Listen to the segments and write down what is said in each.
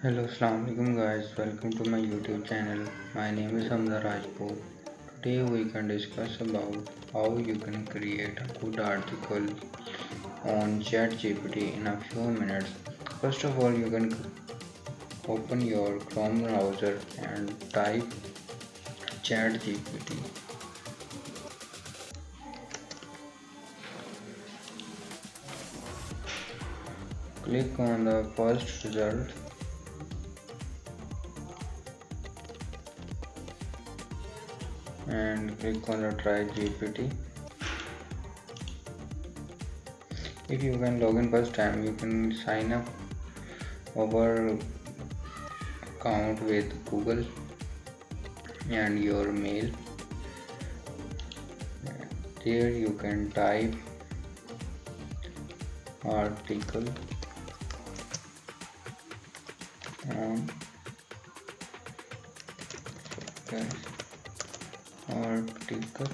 Hello, Assalamualaikum guys. Welcome to my YouTube channel. My name is Hamza Rajput. Today we can discuss about how you can create a good article on ChatGPT in a few minutes. First of all, you can open your Chrome browser and type ChatGPT. Click on the first result and click on the try GPT. If you can log in first time, you can sign up our account with Google and your mail. There you can type article on article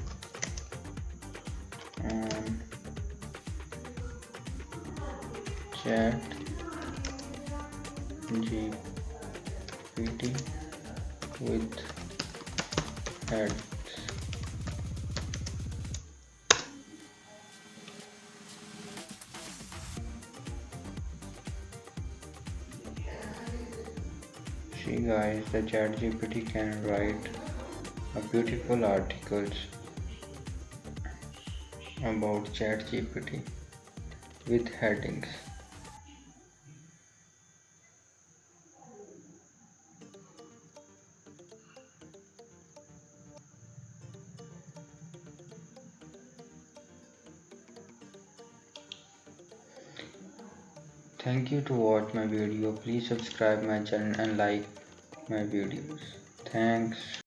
on chat GPT with ads. See guys, the chat GPT can write a beautiful articles about chat GPT with headings. Thank you to watch my video. Please subscribe my channel and like my videos. Thanks.